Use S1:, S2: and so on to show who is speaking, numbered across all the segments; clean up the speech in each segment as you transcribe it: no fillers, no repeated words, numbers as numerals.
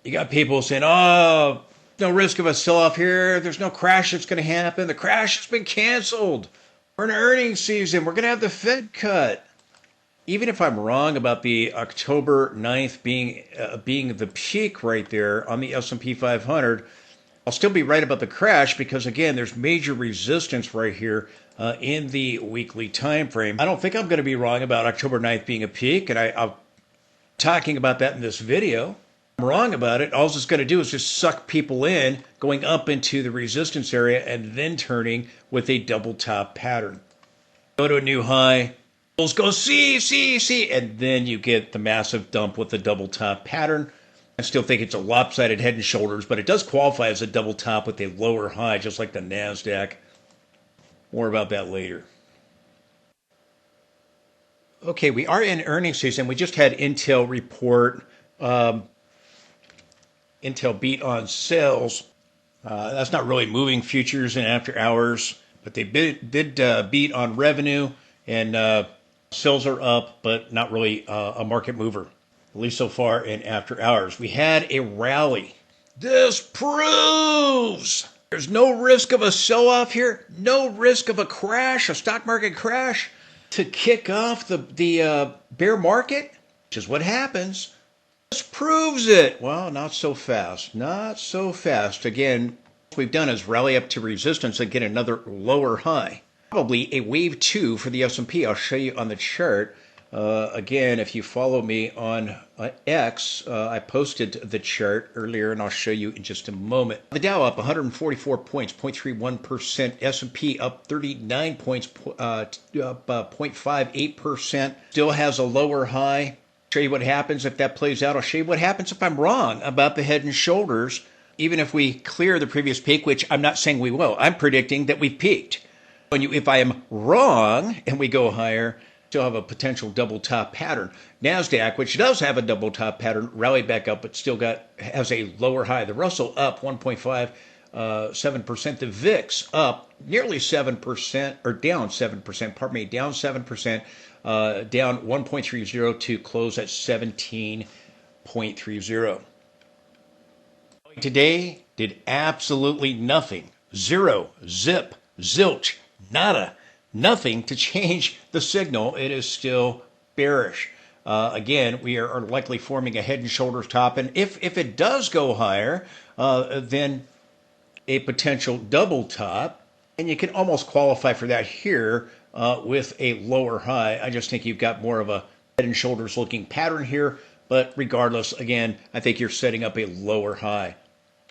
S1: You got people saying, oh, no risk of a sell-off here. There's no crash that's going to happen. The crash has been canceled. We're in earnings season. We're going to have the Fed cut. Even if I'm wrong about the October 9th being the peak right there on the S&P 500, I'll still be right about the crash because, again, there's major resistance right here in the weekly time frame. I don't think I'm going to be wrong about October 9th being a peak, and I'm talking about that in this video. If I'm wrong about it. All it's going to do is just suck people in, going up into the resistance area and then turning with a double top pattern. Go to a new high. Go see, and then you get the massive dump with the double top pattern. I still think it's a lopsided head and shoulders, but it does qualify as a double top with a lower high, just like the NASDAQ. More about that later. Okay, we are in earnings season. We just had Intel report. Intel beat on sales. That's not really moving futures and after hours, but they did beat on revenue, and sales are up, but not really a market mover, at least so far in after hours. We had a rally. This proves there's no risk of a sell-off here, no risk of a crash, a stock market crash, to kick off the bear market, which is what happens. This proves it. Well, not so fast. Not so fast. Again, what we've done is rally up to resistance and get another lower high. Probably a wave 2 for the S&P. I'll show you on the chart. Again, if you follow me on X, I posted the chart earlier, and I'll show you in just a moment. The Dow up 144 points, 0.31%. S&P up 39 points, 0.58%. Still has a lower high. Show you what happens if that plays out. I'll show you what happens if I'm wrong about the head and shoulders. Even if we clear the previous peak, which I'm not saying we will. I'm predicting that we've peaked. If I am wrong and we go higher, still have a potential double top pattern. NASDAQ, which does have a double top pattern, rallied back up, but still has a lower high. The Russell up 1.57%. The VIX up nearly 7%, or down 7%, pardon me, down 7%, down 1.30 to close at 17.30. Today did absolutely nothing. Zero, zip, zilch. Nada, nothing to change the signal. It is still bearish. Again, we are likely forming a head and shoulders top. And if it does go higher, then a potential double top. And you can almost qualify for that here with a lower high. I just think you've got more of a head and shoulders looking pattern here. But regardless, again, I think you're setting up a lower high.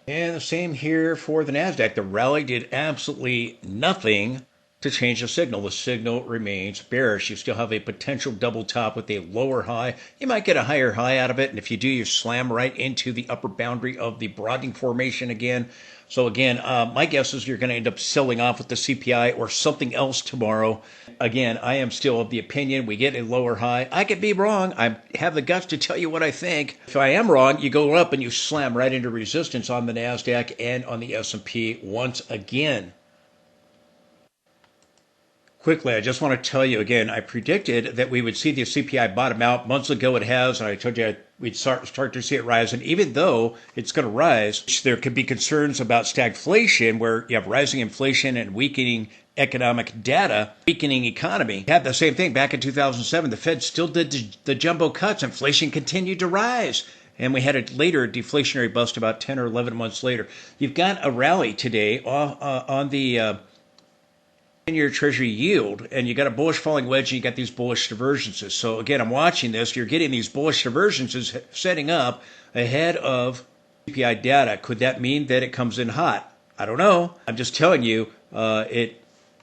S1: And the same here for the NASDAQ. The rally did absolutely nothing to change the signal. The signal remains bearish. You still have a potential double top with a lower high. You might get a higher high out of it, and if you do, you slam right into the upper boundary of the broadening formation again. So again, my guess is you're going to end up selling off with the CPI or something else tomorrow. Again, I am still of the opinion we get a lower high. I could be wrong. I have the guts to tell you what I think. If I am wrong, you go up and you slam right into resistance on the NASDAQ and on the S&P once again. Quickly, I just want to tell you again, I predicted that we would see the CPI bottom out. Months ago it has, and I told you we'd start to see it rise. And even though it's going to rise, there could be concerns about stagflation, where you have rising inflation and weakening economic data, weakening economy. We had the same thing back in 2007. The Fed still did the jumbo cuts. Inflation continued to rise. And we had a deflationary bust about 10 or 11 months later. You've got a rally today on the 10-year Treasury yield, and you got a bullish falling wedge, and you got these bullish divergences. So again, I'm watching this. You're getting these bullish divergences setting up ahead of CPI data. Could that mean that it comes in hot? I don't know. I'm just telling you, my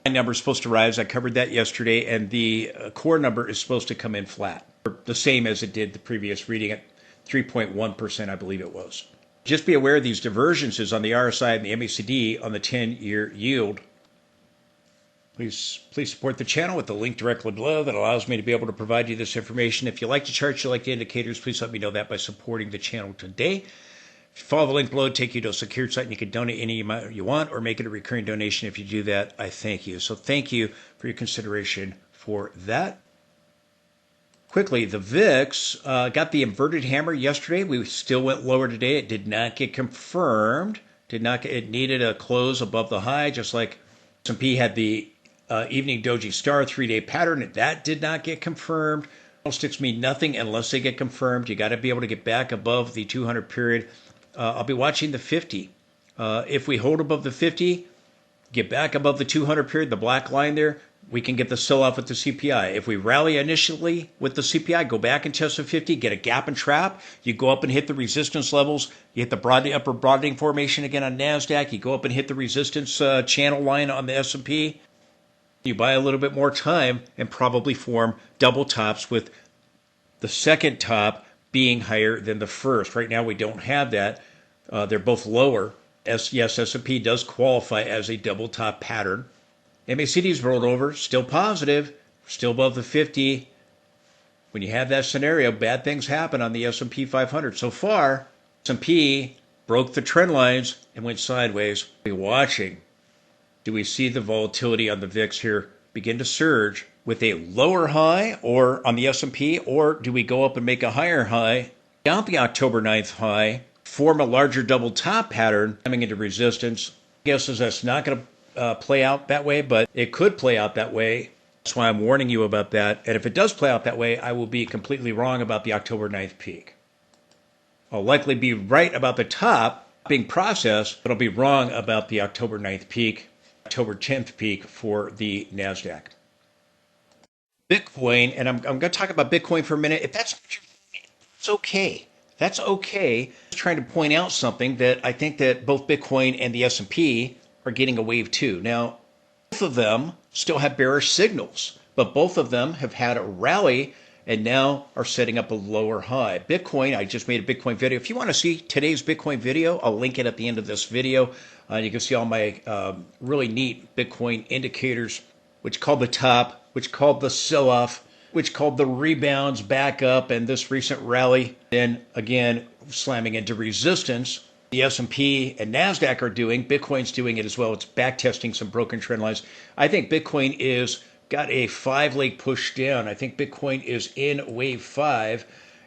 S1: number is supposed to rise. I covered that yesterday, and the core number is supposed to come in flat, the same as it did the previous reading at 3.1%, I believe it was. Just be aware of these divergences on the RSI and the MACD on the 10-year yield. Please support the channel with the link directly below that allows me to be able to provide you this information. If you like the charts, you like the indicators, please let me know that by supporting the channel today. If you follow the link below, take you to a secured site, and you can donate any amount you want or make it a recurring donation. If you do that, I thank you. So thank you for your consideration for that. Quickly, the VIX got the inverted hammer yesterday. We still went lower today. It did not get confirmed. It needed a close above the high, just like S&P had the evening doji star 3-day pattern. That did not get confirmed. Sticks mean nothing unless they get confirmed. You got to be able to get back above the 200 period. I'll be watching the 50. If we hold above the 50, get back above the 200 period, the black line there, we can get the sell-off with the CPI. If we rally initially with the CPI, go back and test the 50, get a gap and trap, you go up and hit the resistance levels, you hit the upper broadening formation again on NASDAQ, you go up and hit the resistance channel line on the S&P, you buy a little bit more time and probably form double tops with the second top being higher than the first. Right now we don't have that. They're both lower. Yes, S&P does qualify as a double top pattern. MACD's rolled over, still positive, still above the 50. When you have that scenario, bad things happen on the S&P 500. So far, S&P broke the trend lines and went sideways. We're watching. Do we see the volatility on the VIX here begin to surge with a lower high or on the S&P, or do we go up and make a higher high down the October 9th high, form a larger double top pattern coming into resistance? My guess is that's not going to play out that way, but it could play out that way. That's why I'm warning you about that. And if it does play out that way, I will be completely wrong about the October 9th peak. I'll likely be right about the top being processed, but I'll be wrong about the October 9th peak, October 10th peak for the NASDAQ. Bitcoin, and I'm going to talk about Bitcoin for a minute. If that's it's okay. That's okay. I'm trying to point out something that I think that both Bitcoin and the S&P are getting a wave too. Now, both of them still have bearish signals, but both of them have had a rally and now are setting up a lower high. Bitcoin, I just made a Bitcoin video. If you want to see today's Bitcoin video, I'll link it at the end of this video. You can see all my really neat Bitcoin indicators, which called the top, which called the sell-off, which called the rebounds back up and this recent rally. Then again, slamming into resistance. The S&P and NASDAQ are doing. Bitcoin's doing it as well. It's back testing some broken trend lines. I think Bitcoin is got a 5-leg push down. I think Bitcoin is in wave 5.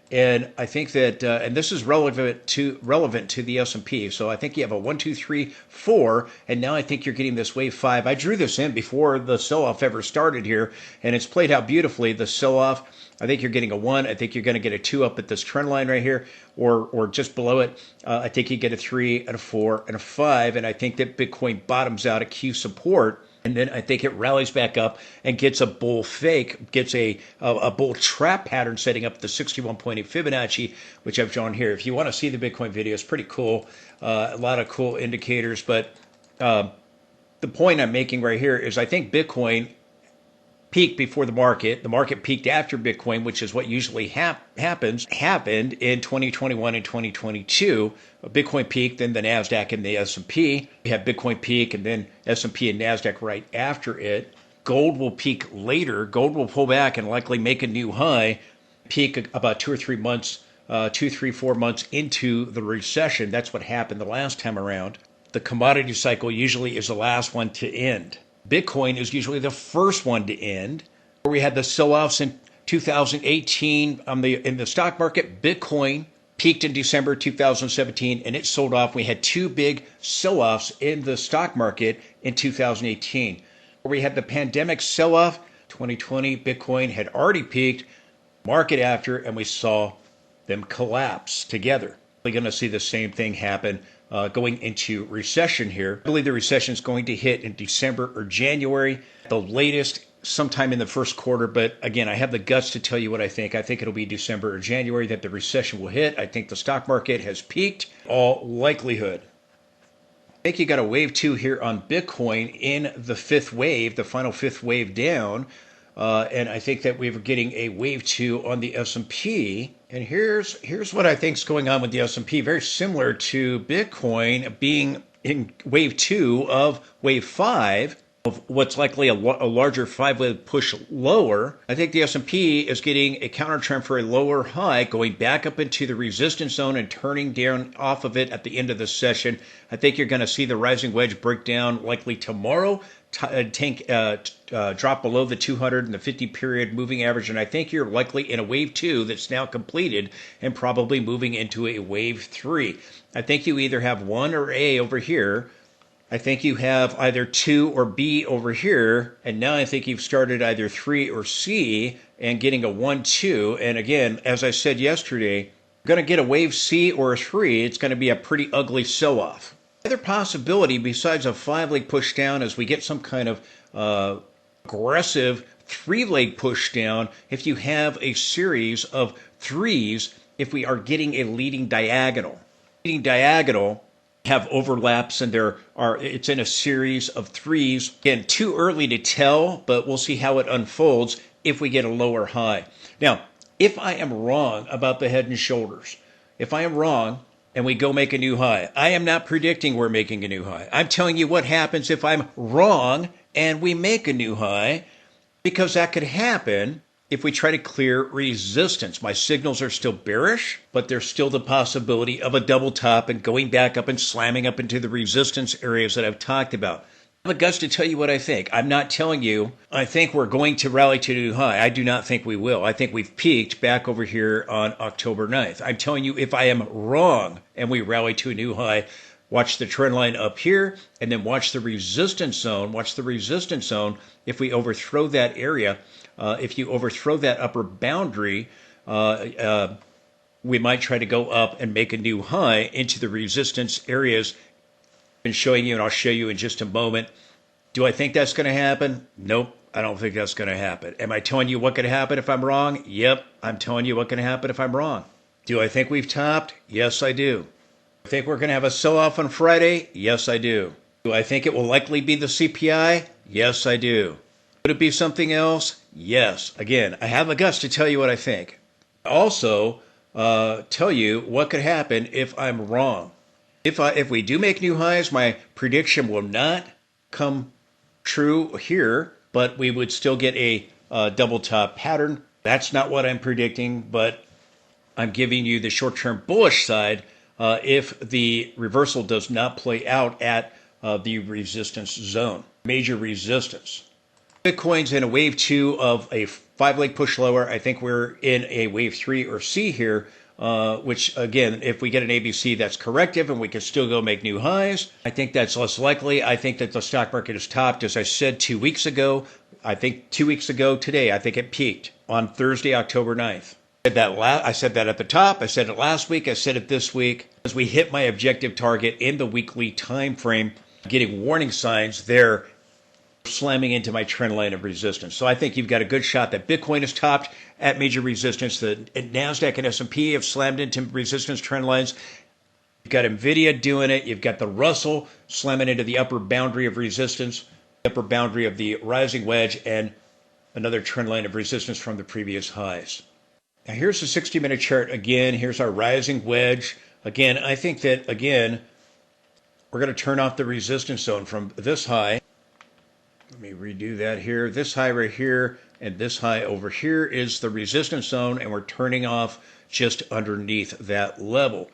S1: And I think that, and this is relevant to the S&P. So I think you have a 1, 2, 3, 4, and now I think you're getting this wave 5. I drew this in before the sell-off ever started here, and it's played out beautifully. The sell-off, I think you're getting a 1. I think you're going to get a 2 up at this trend line right here, or just below it. I think you get a 3 and a 4 and a 5, and I think that Bitcoin bottoms out at Q support. And then I think it rallies back up and gets a bull fake, gets a bull trap pattern setting up the 61.8 Fibonacci, which I've drawn here. If you want to see the Bitcoin video, it's pretty cool. A lot of cool indicators. But the point I'm making right here is I think Bitcoin peaked before the market. The market peaked after Bitcoin, which is what usually happened in 2021 and 2022. Bitcoin peaked, then the NASDAQ and the S&P. We have Bitcoin peak and then S&P and NASDAQ right after it. Gold will peak later. Gold will pull back and likely make a new high, peak about 2 or 3 months, 2, 3, 4 months into the recession. That's what happened the last time around. The commodity cycle usually is the last one to end. Bitcoin is usually the first one to end. We had the sell-offs in 2018 in the stock market. Bitcoin peaked in December 2017, and it sold off. We had 2 big sell-offs in the stock market in 2018. We had the pandemic sell-off. 2020, Bitcoin had already peaked, market after, and we saw them collapse together. We're going to see the same thing happen going into recession here. I believe the recession is going to hit in December or January, the latest sometime in the first quarter. But again, I have the guts to tell you what I think. I think it'll be December or January that the recession will hit. I think the stock market has peaked, all likelihood. I think you got a wave 2 here on Bitcoin in the 5th wave, the final 5th wave down. And I think that we're getting a wave 2 on the S&P. And here's what I think is going on with the S&P. Very similar to Bitcoin being in wave 2 of wave 5. of what's likely a larger five-leg push lower. I think the S&P is getting a counter trend for a lower high, going back up into the resistance zone and turning down off of it at the end of the session. I think you're going to see the rising wedge break down likely tomorrow, drop below the 200 and the 50 period moving average, and I think you're likely in a wave 2 that's now completed and probably moving into a wave 3. I think you either have 1 or A over here. I think you have either 2 or B over here, and now I think you've started either 3 or C and getting a 1, 2. And again, as I said yesterday, you're going to get a wave C or a 3. It's going to be a pretty ugly sell-off. Other possibility besides a 5-leg push down is we get some kind of aggressive 3-leg push down if you have a series of 3s, if we are getting a leading diagonal. Leading diagonal have overlaps, and it's in a series of 3s. Again, too early to tell, but we'll see how it unfolds if we get a lower high. Now, if I am wrong about the Head and Shoulders, if I am wrong and we go make a new high, I am not predicting we're making a new high. I'm telling you what happens if I'm wrong and we make a new high, because that could happen if we try to clear resistance. My signals are still bearish, but there's still the possibility of a double top and going back up and slamming up into the resistance areas that I've talked about. I have a guts to tell you what I think. I'm not telling you I think we're going to rally to a new high. I do not think we will. I think we've peaked back over here on October 9th. I'm telling you, if I am wrong and we rally to a new high, watch the trend line up here, and then watch the resistance zone. Watch the resistance zone. If we overthrow that area, if you overthrow that upper boundary, we might try to go up and make a new high into the resistance areas. I've been showing you, and I'll show you in just a moment. Do I think that's going to happen? Nope, I don't think that's going to happen. Am I telling you what could happen if I'm wrong? Yep, I'm telling you what can happen if I'm wrong. Do I think we've topped? Yes, I do. I think we're going to have a sell-off on Friday? Yes, I do. Do I think it will likely be the CPI? Yes, I do. Could it be something else? Yes. Again, I have the guts to tell you what I think. I also tell you what could happen if I'm wrong. If we do make new highs, my prediction will not come true here, but we would still get a double top pattern. That's not what I'm predicting, but I'm giving you the short-term bullish side if the reversal does not play out at the resistance zone, major resistance. Bitcoin's in a wave 2 of a 5-leg push lower. I think we're in a wave 3 or C here, which again, if we get an ABC, that's corrective and we can still go make new highs. I think that's less likely. I think that the stock market is topped. As I said 2 weeks ago, I think 2 weeks ago today, I think it peaked on Thursday, October 9th. I said that at the top. I said it last week. I said it this week. As we hit my objective target in the weekly time frame, getting warning signs there, slamming into my trend line of resistance. So I think you've got a good shot that Bitcoin is topped at major resistance. The NASDAQ and S&P have slammed into resistance trend lines. You've got NVIDIA doing it. You've got the Russell slamming into the upper boundary of resistance, the upper boundary of the rising wedge, and another trend line of resistance from the previous highs. Now here's the 60-minute chart again. Here's our rising wedge. Again, I think that, again, we're going to turn off the resistance zone from this high. Let me redo that here. This high right here and this high over here is the resistance zone, and we're turning off just underneath that level.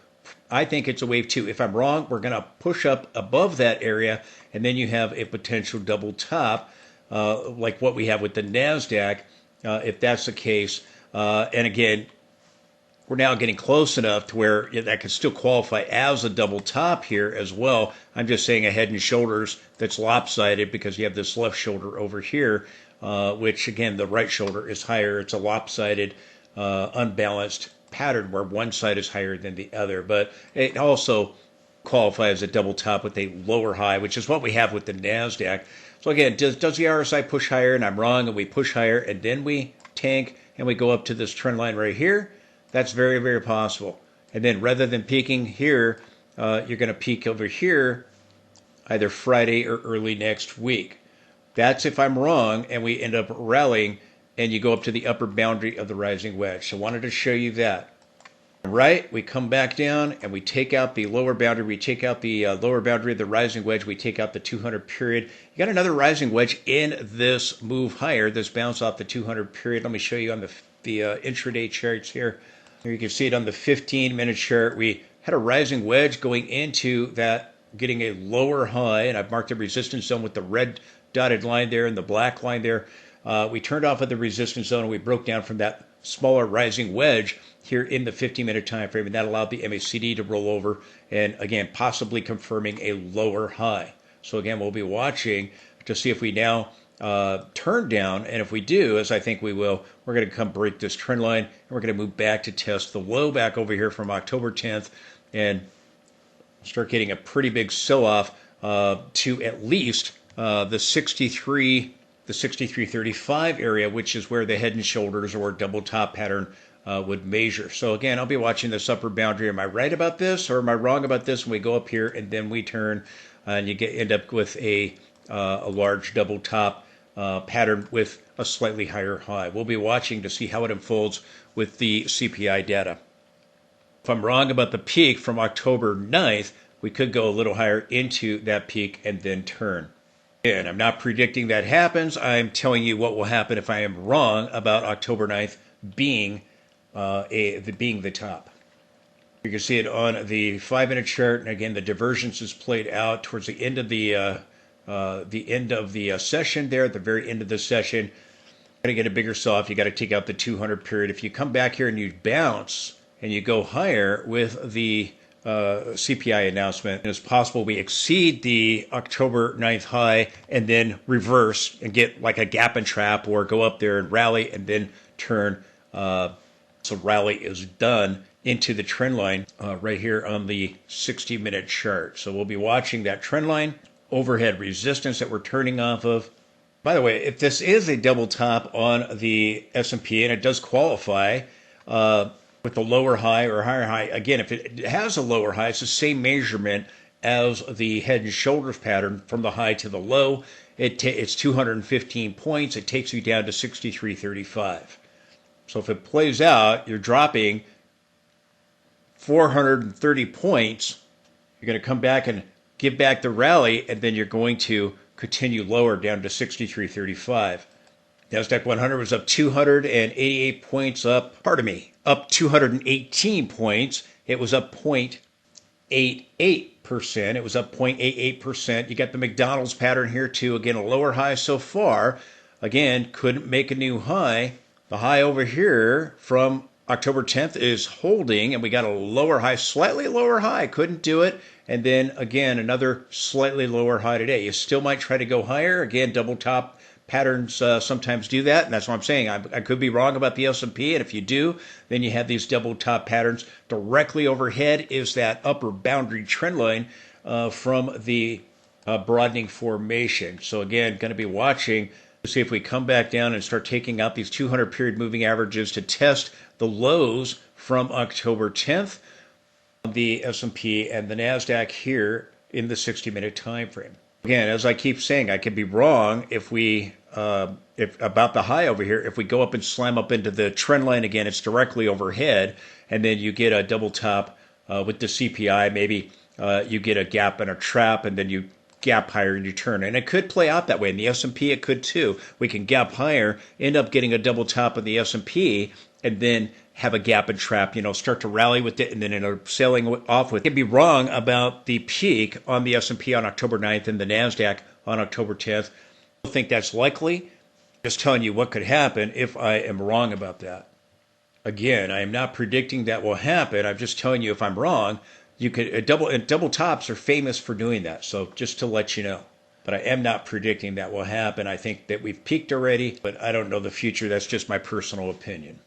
S1: I think it's a wave 2. If I'm wrong, we're going to push up above that area, and then you have a potential double top, like what we have with the NASDAQ, if that's the case. And again, we're now getting close enough to where that could still qualify as a double top here as well. I'm just saying a Head and Shoulders that's lopsided because you have this left shoulder over here, which again, the right shoulder is higher. It's a lopsided, unbalanced pattern where one side is higher than the other. But it also qualifies as a double top with a lower high, which is what we have with the NASDAQ. So again, does the RSI push higher and I'm wrong and we push higher and then we tank and we go up to this trend line right here? That's very, very possible. And then rather than peaking here, you're going to peak over here either Friday or early next week. That's if I'm wrong and we end up rallying and you go up to the upper boundary of the rising wedge. So I wanted to show you that. Right, we come back down and we take out the lower boundary. We take out the lower boundary of the rising wedge. We take out the 200 period. You got another rising wedge in this move higher, this bounce off the 200 period. Let me show you on the intraday charts here. Here you can see it on the 15-minute chart. We had a rising wedge going into that, getting a lower high, and I've marked the resistance zone with the red dotted line there and the black line there. We turned off at the resistance zone and we broke down from that smaller rising wedge here in the 15-minute time frame, and that allowed the MACD to roll over and again possibly confirming a lower high. So again, we'll be watching to see if we now turn down, and if we do, as I think we will, we're going to come break this trend line and we're going to move back to test the low back over here from October 10th and start getting a pretty big sell-off to at least the 63.35 area, which is where the head and shoulders or double top pattern would measure. So again, I'll be watching this upper boundary. Am I right about this or am I wrong about this? And we go up here and then we turn and you end up with a large double top pattern with a slightly higher high. We'll be watching to see how it unfolds with the CPI data. If I'm wrong about the peak from October 9th, we could go a little higher into that peak and then turn. And I'm not predicting that happens. I'm telling you what will happen if I am wrong about October 9th being the top. You can see it on the 5-minute chart, and again, the divergence is played out towards the end of the session there. At the very end of the session, got to get a bigger sell-off. You got to take out the 200 period. If you come back here and you bounce and you go higher with the CPI announcement, it's possible we exceed the October 9th high and then reverse and get like a gap and trap or go up there and rally and then turn. So rally is done into the trend line right here on the 60-minute chart. So we'll be watching that trend line, overhead resistance that we're turning off of. By the way, if this is a double top on the S&P, and it does qualify with the lower high or higher high, again, if it has a lower high, it's the same measurement as the head and shoulders pattern from the high to the low. It's 215 points. It takes you down to 63.35. So if it plays out, you're dropping 430 points. You're going to come back and give back the rally, and then you're going to continue lower down to 63.35. NASDAQ 100 was up 288 points, up 218 points. It was up 0.88%. It was up 0.88%. You got the McDonald's pattern here too. Again, a lower high so far. Again, couldn't make a new high. The high over here from October 10th is holding, and we got a lower high, slightly lower high. Couldn't do it. And then again, another slightly lower high today. You still might try to go higher. Again, double top patterns sometimes do that, and that's what I'm saying. I could be wrong about the S&P, and if you do, then you have these double top patterns. Directly overhead is that upper boundary trend line from the broadening formation. So again, going to be watching to see if we come back down and start taking out these 200 period moving averages to test the lows from October 10th, the S&P and the NASDAQ here in the 60-minute time frame. Again, as I keep saying, I could be wrong if about the high over here. If we go up and slam up into the trend line again, it's directly overhead, and then you get a double top with the CPI. Maybe you get a gap and a trap, and then you gap higher and you turn. And it could play out that way. In the S&P, it could too. We can gap higher, end up getting a double top in the S&P, and then have a gap and trap, start to rally with it and then end up sailing off with it. I'd be wrong about the peak on the S&P on October 9th and the NASDAQ on October 10th. I don't think that's likely. Just telling you what could happen if I am wrong about that. Again, I am not predicting that will happen. I'm just telling you if I'm wrong, you could double tops are famous for doing that. So just to let you know. But I am not predicting that will happen. I think that we've peaked already, but I don't know the future. That's just my personal opinion.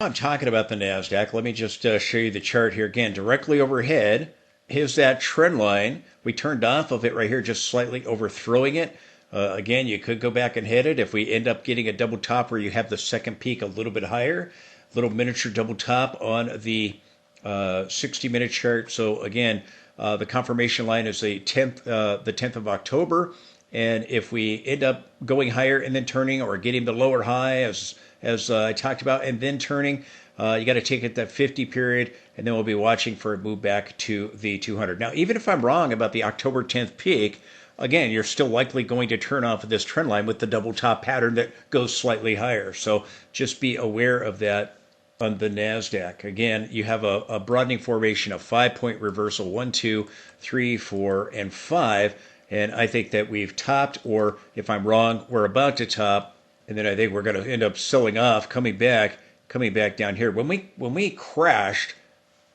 S1: I'm talking about the NASDAQ. Let me just show you the chart here again. Directly overhead is that trend line. We turned off of it right here, just slightly overthrowing it. Again, you could go back and hit it if we end up getting a double top where you have the second peak a little bit higher. Little miniature double top on the 60-minute chart. So again, the confirmation line is the 10th of October. And if we end up going higher and then turning or getting the lower high as as I talked about, and then turning. You got to take it that 50 period, and then we'll be watching for a move back to the 200. Now, even if I'm wrong about the October 10th peak, again, you're still likely going to turn off of this trend line with the double top pattern that goes slightly higher. So just be aware of that on the NASDAQ. Again, you have a broadening formation of 5-point reversal, 1, 2, 3, 4, and 5. And I think that we've topped, or if I'm wrong, we're about to top. And then I think we're going to end up selling off, coming back down here. When we crashed,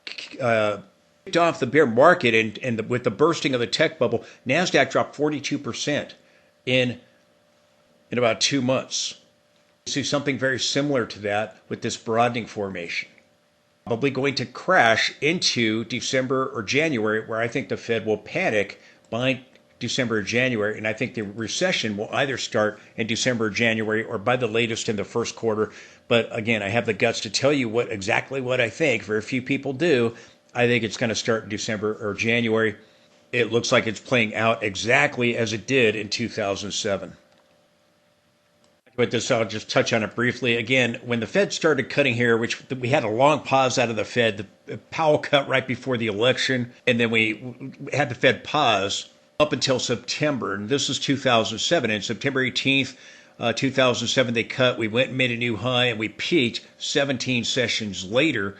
S1: kicked off the bear market, and with the bursting of the tech bubble, NASDAQ dropped 42% in about 2 months. You see something very similar to that with this broadening formation. Probably going to crash into December or January, where I think the Fed will panic by December or January, and I think the recession will either start in December or January, or by the latest in the first quarter. But again, I have the guts to tell you exactly what I think. Very few people do. I think it's going to start in December or January. It looks like it's playing out exactly as it did in 2007. But this, I'll just touch on it briefly. Again, when the Fed started cutting here, which we had a long pause out of the Fed, the Powell cut right before the election, and then we had the Fed pause up until September, and this is 2007. And September 18th, 2007, they cut. We went and made a new high, and we peaked 17 sessions later.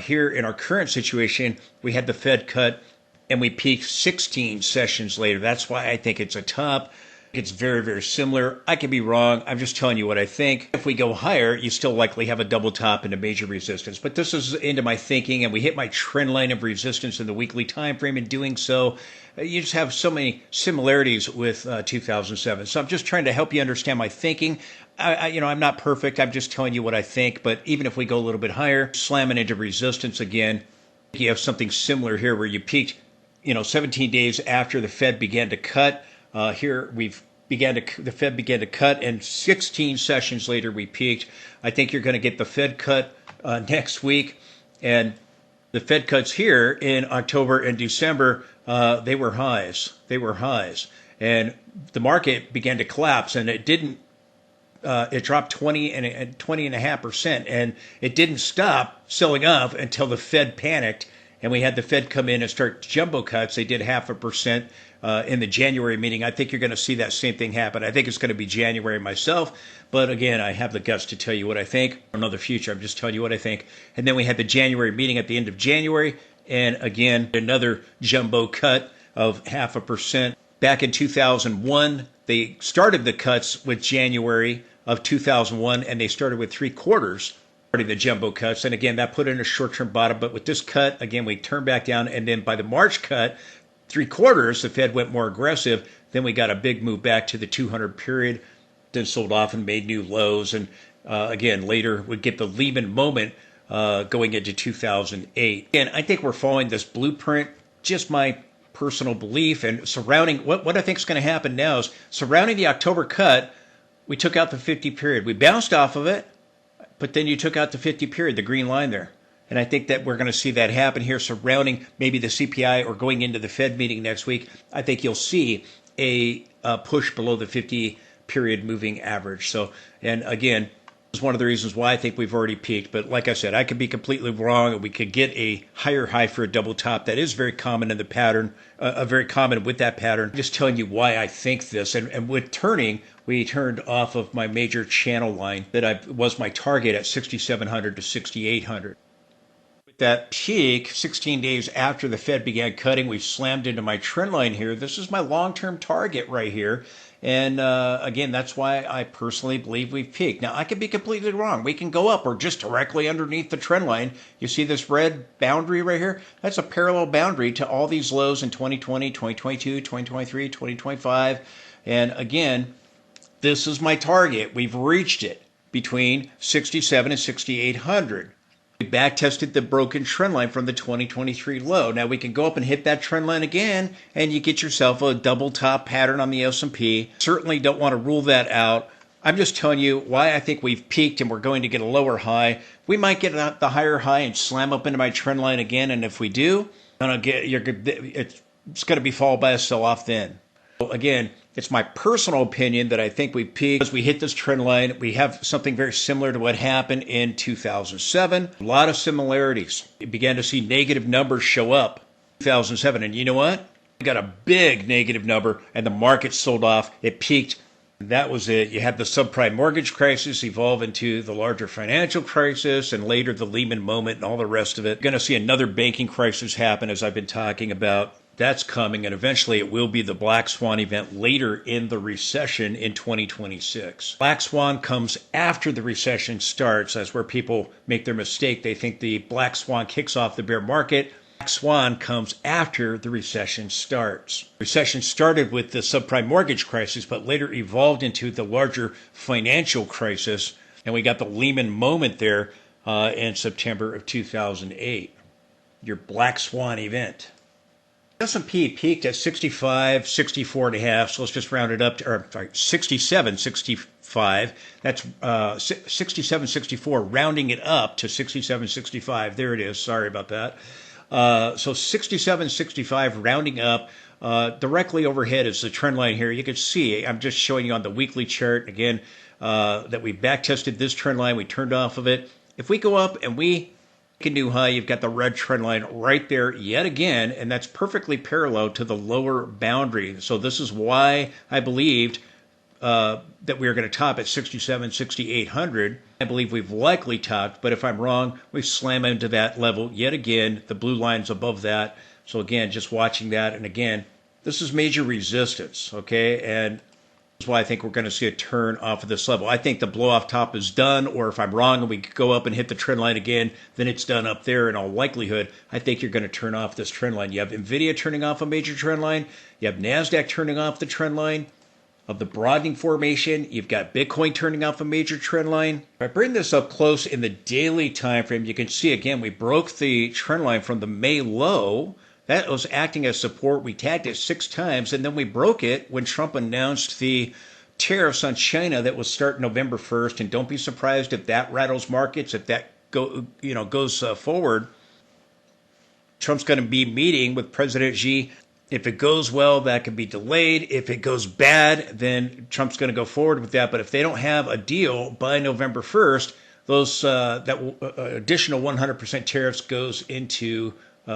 S1: Here in our current situation, we had the Fed cut, and we peaked 16 sessions later. That's why I think it's a top. It's very, very similar. I could be wrong. I'm just telling you what I think. If we go higher, you still likely have a double top and a major resistance. But this is into my thinking, and we hit my trend line of resistance in the weekly time frame. In doing so, you just have so many similarities with 2007. So I'm just trying to help you understand my thinking. I'm not perfect. I'm just telling you what I think. But even if we go a little bit higher, slamming into resistance again, you have something similar here where you peaked, 17 days after the Fed began to cut. Here the Fed began to cut, and 16 sessions later we peaked. I think you're going to get the Fed cut next week, and the Fed cuts here in October and December. They were highs. And the market began to collapse, and it didn't. It dropped 20.5%, and it didn't stop selling off until the Fed panicked. And we had the Fed come in and start jumbo cuts. They did 0.5% in the January meeting. I think you're going to see that same thing happen. I think it's going to be January myself. But again, I have the guts to tell you what I think. I don't know the future. I'm just telling you what I think. And then we had the January meeting at the end of January. And again, another jumbo cut of 0.5%. Back in 2001, they started the cuts with January of 2001, and they started with 3/4. The jumbo cuts, and again that put in a short-term bottom. But with this cut, again we turned back down, and then by the March cut, 3/4, the Fed went more aggressive. Then we got a big move back to the 200 period, then sold off and made new lows. And again later we get the Lehman moment going into 2008. And I think we're following this blueprint. Just my personal belief, and surrounding what I think is going to happen now is surrounding the October cut, we took out the 50 period. We bounced off of it. But then you took out the 50 period, the green line there. And I think that we're going to see that happen here surrounding maybe the CPI or going into the Fed meeting next week. I think you'll see a push below the 50 period moving average. So, and again, this is one of the reasons why I think we've already peaked. But like I said, I could be completely wrong, and we could get a higher high for a double top. That is very common in the pattern, very common with that pattern. Just telling you why I think this. And with turning, we turned off of my major channel line that was my target at 6,700 to 6,800. With that peak, 16 days after the Fed began cutting, we slammed into my trend line here. This is my long-term target right here. And again, that's why I personally believe we've peaked. Now, I could be completely wrong. We can go up or just directly underneath the trend line. You see this red boundary right here? That's a parallel boundary to all these lows in 2020, 2022, 2023, 2025. And again, this is my target. We've reached it between 67 and 6,800. We back-tested the broken trend line from the 2023 low. Now we can go up and hit that trend line again, and you get yourself a double top pattern on the S&P. Certainly don't want to rule that out. I'm just telling you why I think we've peaked and we're going to get a lower high. We might get the higher high and slam up into my trend line again, and if we do, it's going to be followed by a sell-off then. Again, It's my personal opinion that I think we peaked as we hit this trend line. We have something very similar to what happened in 2007. A lot of similarities. We began to see negative numbers show up in 2007. And you know what? We got a big negative number and the market sold off. It peaked. That was it. You had the subprime mortgage crisis evolve into the larger financial crisis and later the Lehman moment and all the rest of it. You're going to see another banking crisis happen, as I've been talking about. That's coming, and eventually it will be the Black Swan event later in the recession in 2026. Black Swan comes after the recession starts. That's where people make their mistake. They think the Black Swan kicks off the bear market. Black Swan comes after the recession starts. Recession started with the subprime mortgage crisis, but later evolved into the larger financial crisis, and we got the Lehman moment there in September of 2008. Your Black Swan event. S&P peaked at 65, 64 and a half, so let's just round it up to, or sorry, 67, 65. That's 67, 64, rounding it up to 67, 65. There it is. Sorry about that. So 67, 65, rounding up. Directly overhead is the trend line here. You can see, I'm just showing you on the weekly chart, again, that we backtested this trend line. We turned off of it. If we go up and we a new high, you've got the red trend line right there yet again, and that's perfectly parallel to the lower boundary. So this is why I believed that we were going to top at 67, 6,800. I believe we've likely topped, but if I'm wrong, we slam into that level yet again. The blue line's above that. So again, just watching that, and again, this is major resistance, okay? And that's why I think we're going to see a turn off of this level. I think the blow off top is done, or if I'm wrong and we go up and hit the trend line again, then it's done up there in all likelihood. I think you're going to turn off this trend line. You have NVIDIA turning off a major trend line. You have NASDAQ turning off the trend line of the broadening formation. You've got Bitcoin turning off a major trend line. If I bring this up close in the daily time frame, you can see again, we broke the trend line from the May low. That was acting as support. We tagged it 6 times, and then we broke it when Trump announced the tariffs on China that will start November 1st. And don't be surprised if that rattles markets, if that goes forward. Trump's going to be meeting with President Xi. If it goes well, that could be delayed. If it goes bad, then Trump's going to go forward with that. But if they don't have a deal by November 1st, those additional 100% tariffs goes into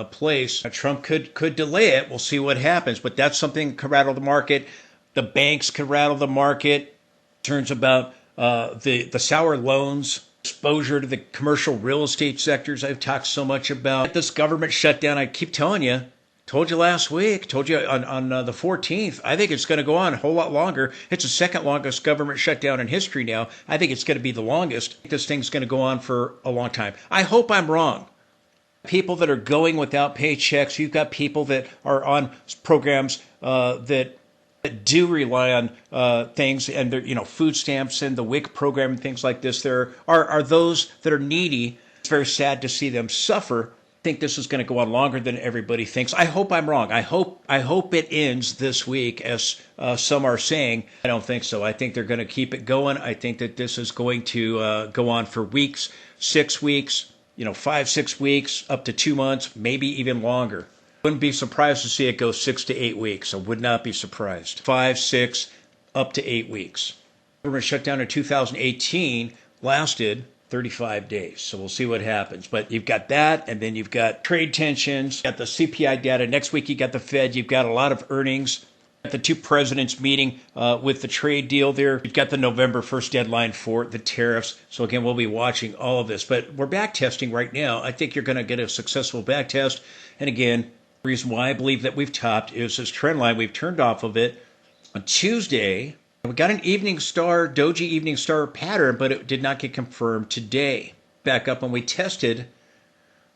S1: place. Trump could delay it. We'll see what happens, but that's something that could rattle the market. The banks could rattle the market. Turns about the sour loans, exposure to the commercial real estate sectors I've talked so much about. This government shutdown, I keep telling you, told you last week, told you on the 14th, I think it's going to go on a whole lot longer. It's the second longest government shutdown in history now. I think it's going to be the longest. This thing's going to go on for a long time. I hope I'm wrong. People that are going without paychecks, you've got people that are on programs that do rely on things, and they're, food stamps and the WIC program and things like this. There are those that are needy. It's very sad to see them suffer. I think this is going to go on longer than everybody thinks. I hope I'm wrong. I hope it ends this week, as some are saying. I don't think so. I think they're going to keep it going. I think that this is going to go on for weeks, 6 weeks. 5, 6 weeks, up to 2 months, maybe even longer. Wouldn't be surprised to see it go 6 to 8 weeks. I would not be surprised. 5, 6, up to 8 weeks. Government shutdown in 2018 lasted 35 days. So we'll see what happens. But you've got that, and then you've got trade tensions, you've got the CPI data. Next week you got the Fed. You've got a lot of earnings. The two presidents meeting with the trade deal there. We've got the November 1st deadline for the tariffs. So again, we'll be watching all of this. But we're back testing right now. I think you're going to get a successful back test. And again, the reason why I believe that we've topped is this trend line. We've turned off of it on Tuesday. We got an evening star, doji evening star pattern, but it did not get confirmed today. Back up when we tested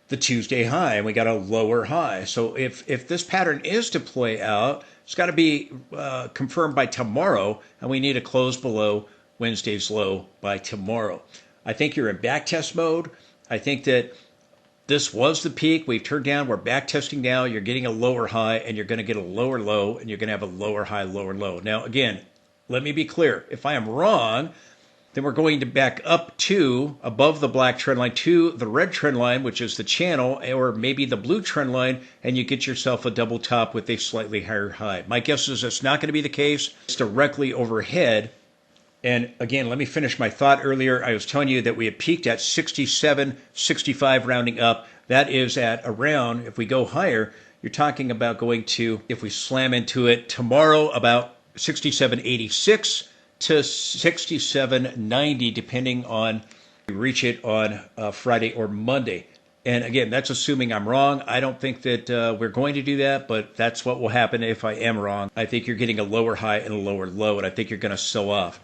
S1: the Tuesday high, and we got a lower high. So if this pattern is to play out, it's got to be confirmed by tomorrow, and we need to close below Wednesday's low by tomorrow. I think you're in backtest mode. I think that this was the peak. We've turned down. We're backtesting now. You're getting a lower high, and you're going to get a lower low, and you're going to have a lower high, lower low. Now, again, let me be clear. If I am wrong, then we're going to back up to above the black trend line to the red trend line, which is the channel, or maybe the blue trend line, and you get yourself a double top with a slightly higher high. My guess is that's not going to be the case. It's directly overhead. And again, let me finish my thought earlier. I was telling you that we had peaked at 67, 65 rounding up. That is at around, if we go higher, you're talking about going to, if we slam into it tomorrow, about 67.86 to 67.90, depending on we reach it on Friday or Monday. And again, that's assuming I'm wrong. I don't think that we're going to do that, but that's what will happen if I am wrong. I think you're getting a lower high and a lower low, and I think you're going to sell off.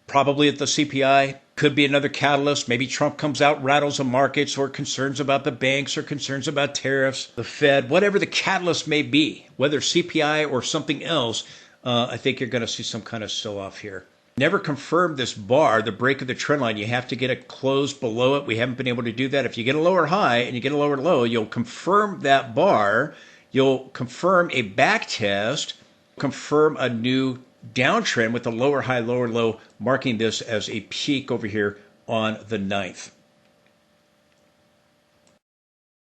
S1: Probably at the CPI, could be another catalyst. Maybe Trump comes out, rattles the markets, or concerns about the banks, or concerns about tariffs, the Fed, whatever the catalyst may be, whether CPI or something else. I think you're going to see some kind of sell-off here. Never confirmed this bar, the break of the trend line. You have to get it closed below it. We haven't been able to do that. If you get a lower high and you get a lower low, you'll confirm that bar. You'll confirm a back test, confirm a new downtrend with a lower high, lower low, marking this as a peak over here on the 9th.